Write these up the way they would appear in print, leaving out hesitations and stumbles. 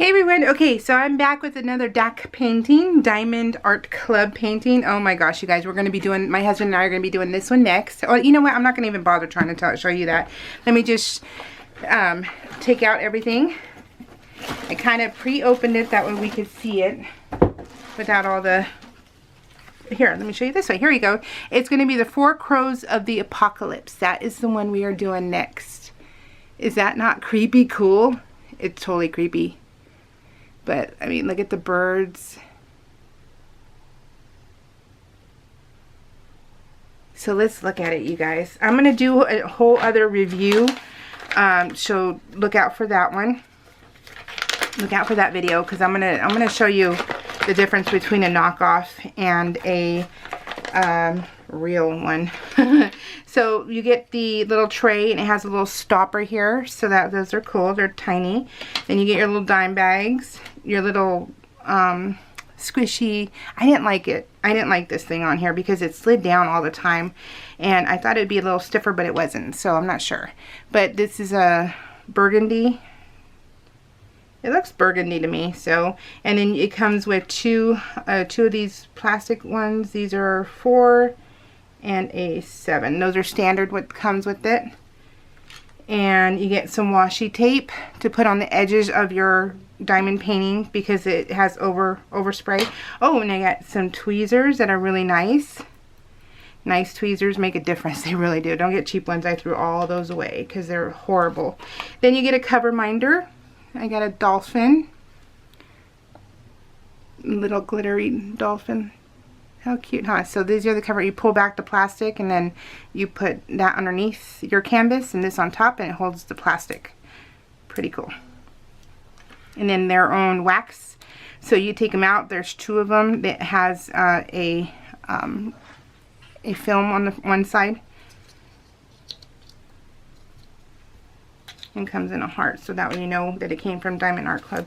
Hey everyone, okay, so I'm back with another DAC painting, Diamond Art Club painting. Oh my gosh, you guys, we're going to be doing, my husband and I are going to be doing this one next. Oh, you know what, I'm not going to even bother trying to show you that. Let me just take out everything. I kind of pre-opened it, that way we could see it without all the... Here, let me show you this way. Here you go. It's going to be the 4 Crows of the Apocalypse. That is the one we are doing next. Is that not creepy cool? It's totally creepy. But, I mean, look at the birds. So let's look at it, you guys. I'm going to do a whole other review. So look out for that one. Look out for that video, because I'm gonna show you the difference between a knockoff and a real one. So you get the little tray, and it has a little stopper here, so that those are cool. They're tiny. Then you get your little dime bags, your little squishy. I didn't like it. I didn't like this thing on here because it slid down all the time, and I thought it'd be a little stiffer, but it wasn't, so I'm not sure. But this is a burgundy. It looks burgundy to me. So, and then it comes with two of these plastic ones. These are 4 and a 7. Those are standard what comes with it. And you get some washi tape to put on the edges of your diamond painting because it has overspray. Oh, and I got some tweezers that are really nice. Nice tweezers make a difference. They really do. Don't get cheap ones. I threw all those away because they're horrible. Then you get a cover minder. I got a dolphin. Little glittery dolphin. How cute, huh? So these are the cover. You pull back the plastic and then you put that underneath your canvas and this on top, and it holds the plastic. Pretty cool. And then their own wax. So you take them out. There's 2 of them that has a film on the one side. And comes in a heart, so that way you know that it came from Diamond Art Club.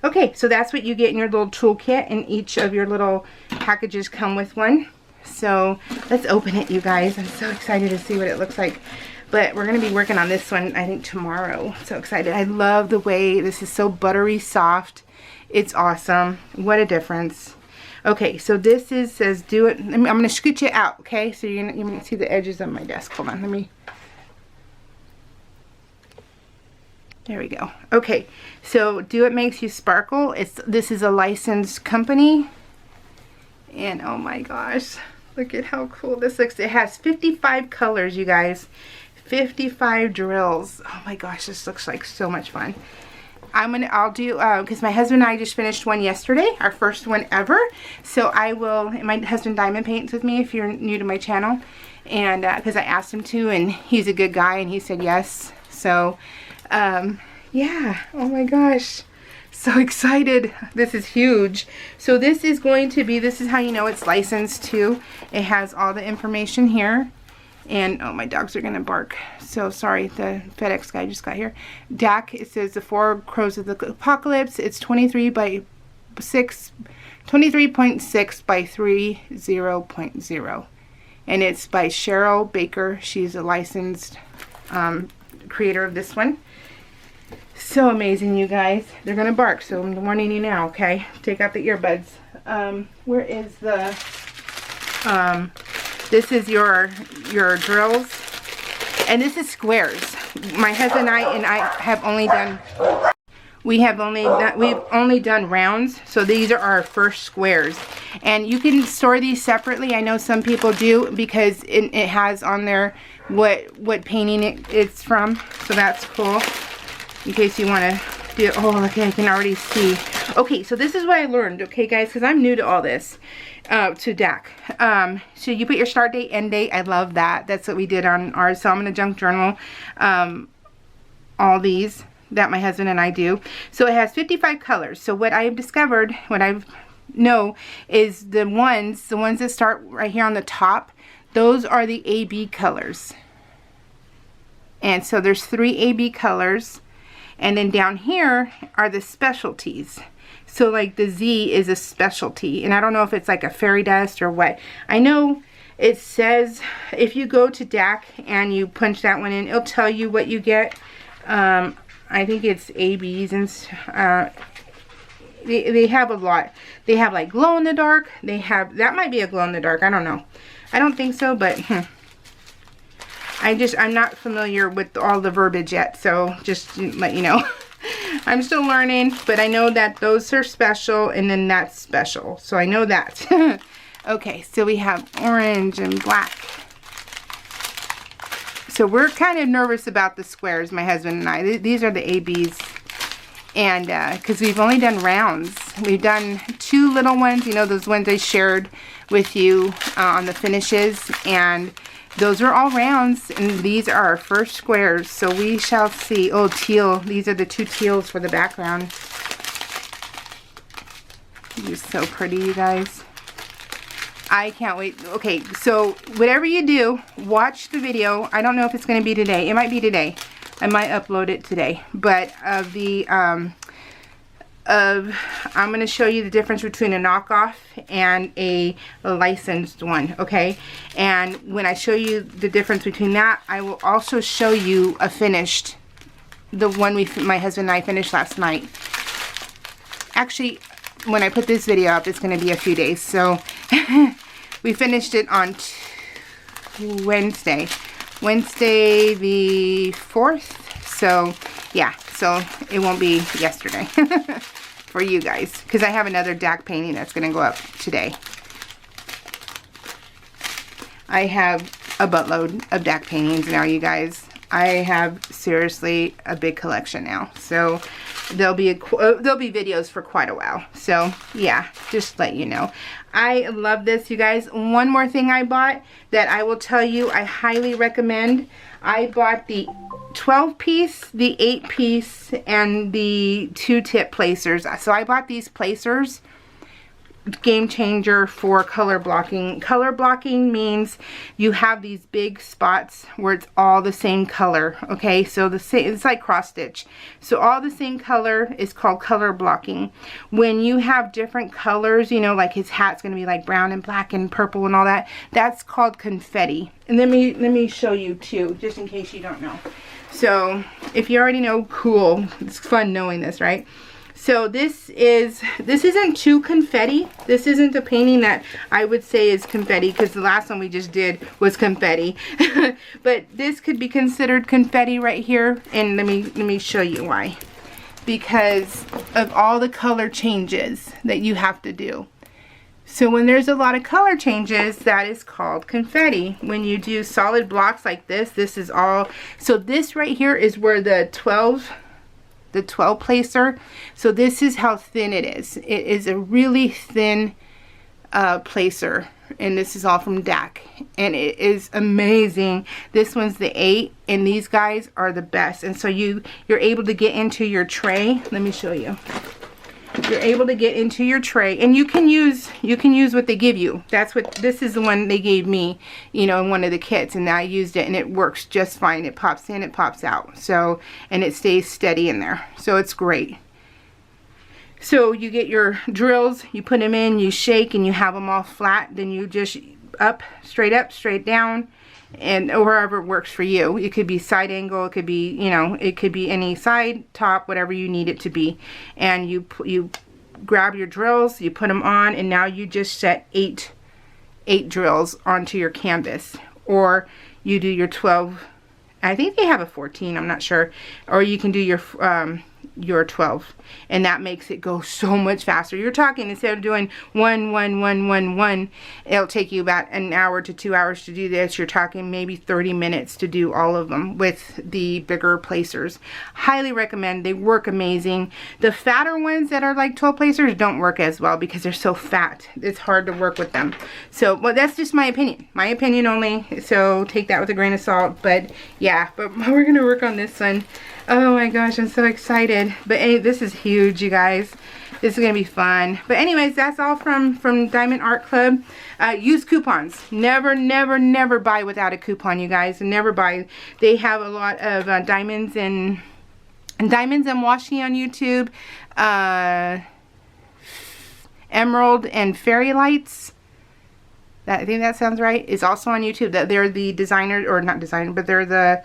Okay, so that's what you get in your little toolkit, and each of your little packages come with one. So let's open it, you guys. I'm so excited to see what it looks like. But we're going to be working on this one, I think, tomorrow. So excited. I love the way this is so buttery soft. It's awesome. What a difference. Okay, so this is, says do it. I'm going to scoot you out, okay? So you're going to see the edges of my desk. Hold on, let me... There we go. Okay, so Do It Makes You Sparkle. This is a licensed company. And oh my gosh, look at how cool this looks. It has 55 colors, you guys. 55 drills. Oh my gosh, this looks like so much fun. I'll do, because my husband and I just finished one yesterday, our first one ever. So I will, my husband diamond paints with me if you're new to my channel. And because I asked him to, and he's a good guy, and he said yes. So, yeah, oh my gosh, so excited. This is huge. So this is going to be, this is how you know it's licensed too. It has all the information here. And, oh, my dogs are going to bark. So sorry, the FedEx guy just got here. DAC, it says the 4 Crows of the Apocalypse. It's 23.6 by 30.0. And it's by Cheryl Baker. She's a licensed creator of this one. So amazing, you guys. They're gonna bark, so I'm warning you now, okay? Take out the earbuds. Where is the this is your drills, and this is squares. My husband and I have only done, we've only done rounds, so these are our first squares. And you can store these separately. I know some people do, because it has on there what painting it's from, so that's cool. In case you want to do, oh, okay, I can already see. Okay, so this is what I learned, okay, guys, because I'm new to all this, to DAC. So you put your start date, end date. I love that. That's what we did on ours. So I'm going to junk journal all these that my husband and I do. So it has 55 colors. So what I've discovered, what I know, is the ones that start right here on the top, those are the AB colors. And so there's 3 AB colors. And then down here are the specialties. So like the Z is a specialty. And I don't know if it's like a fairy dust or what. I know it says if you go to DAC and you punch that one in, it'll tell you what you get. I think it's ABs and they have a lot. They have like glow in the dark. They have, that might be a glow in the dark. I don't know. I don't think so, but I'm not familiar with all the verbiage yet. So just to let you know. I'm still learning, but I know that those are special and then that's special. So I know that. Okay, so we have orange and black. So we're kind of nervous about the squares, my husband and I. These are the ABs. And because we've only done rounds. We've done 2 little ones, you know, those ones I shared with you on the finishes. And those are all rounds, and these are our first squares, so we shall see. Oh, teal. These are the 2 teals for the background. They're so pretty, you guys. I can't wait. Okay, so whatever you do, watch the video. I don't know if it's going to be today. It might be today. I might upload it today. But I'm going to show you the difference between a knockoff and a licensed one, okay? And when I show you the difference between that, I will also show you a finished, the one my husband and I finished last night. Actually, when I put this video up, it's going to be a few days. So we finished it on Wednesday the 4th. So yeah, so it won't be yesterday. For you guys, because I have another DAC painting that's going to go up today. I have a buttload of DAC paintings now, you guys. I have seriously a big collection now, so there'll be videos for quite a while. So yeah, just to let you know, I love this, you guys. One more thing I bought that I will tell you I highly recommend. I bought the 12-piece, the 8-piece, and the 2-tip placers. So I bought these placers. Game changer for color blocking. Color blocking means you have these big spots where it's all the same color. Okay, so it's like cross stitch. So all the same color is called color blocking. When you have different colors, you know, like his hat's going to be like brown and black and purple and all that. That's called confetti. And let me show you too, just in case you don't know. So if you already know, cool. It's fun knowing this, right? So this isn't too confetti. This isn't a painting that I would say is confetti, because the last one we just did was confetti. But this could be considered confetti right here, and let me show you why. Because of all the color changes that you have to do. So when there's a lot of color changes, that is called confetti. When you do solid blocks like this, this is all. So this right here is where the 12 placer. So this is how thin it is. It is a really thin placer, and this is all from DAC, and it is amazing. This one's the 8, and these guys are the best. And so you're able to get into your tray. Let me show you. You're able to get into your tray, and you can use what they give you. This is the one they gave me, you know, in one of the kits, and I used it, and it works just fine. It pops in, it pops out. So, and it stays steady in there. So it's great. So you get your drills, you put them in, you shake, and you have them all flat. Then you just up, straight down, and wherever it works for you. It could be side angle, it could be, you know, it could be any side, top, whatever you need it to be. And you grab your drills, you put them on, and now you just set eight drills onto your canvas. Or you do your 12, I think they have a 14, I'm not sure. Or you can do your 12, and that makes it go so much faster. You're talking, instead of doing one, it'll take you about an hour to 2 hours to do this. You're talking maybe 30 minutes to do all of them with the bigger placers. Highly recommend. They work amazing. The fatter ones that are like 12 placers don't work as well because they're so fat. It's hard to work with them. So, well, that's just my opinion only, so take that with a grain of salt. But yeah, but we're gonna work on this one. Oh my gosh, I'm so excited. But hey, this is huge, you guys. This is gonna be fun. But anyways, that's all from Diamond Art Club. Use coupons. Never buy without a coupon, you guys. Never buy. They have a lot of diamonds and washi on YouTube. Emerald and fairy lights. I think that sounds right. Is also on YouTube. That they're the designers, or not designer, but they're the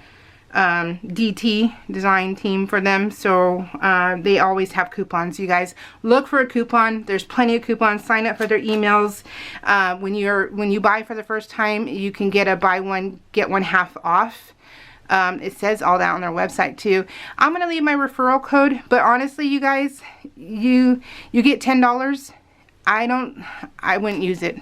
DT design team for them, so they always have coupons. You guys look for a coupon. There's plenty of coupons. Sign up for their emails. When you buy for the first time, you can get a buy one get one half off. It says all that on their website too. I'm gonna leave my referral code, but honestly, you guys, you get $10. I wouldn't use it.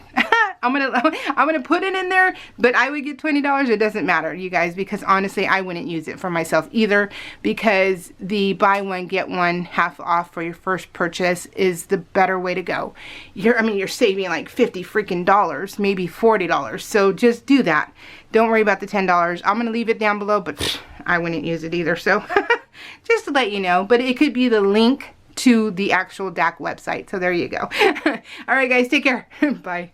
I'm gonna put it in there, but I would get $20. It doesn't matter, you guys, because honestly, I wouldn't use it for myself either, because the buy one get one half off for your first purchase is the better way to go. You're saving like $50 freaking dollars, maybe $40. So just do that. Don't worry about the $10. I'm gonna leave it down below, but I wouldn't use it either. So just to let you know, but it could be the link to the actual DAC website. So there you go. All right, guys, take care. Bye.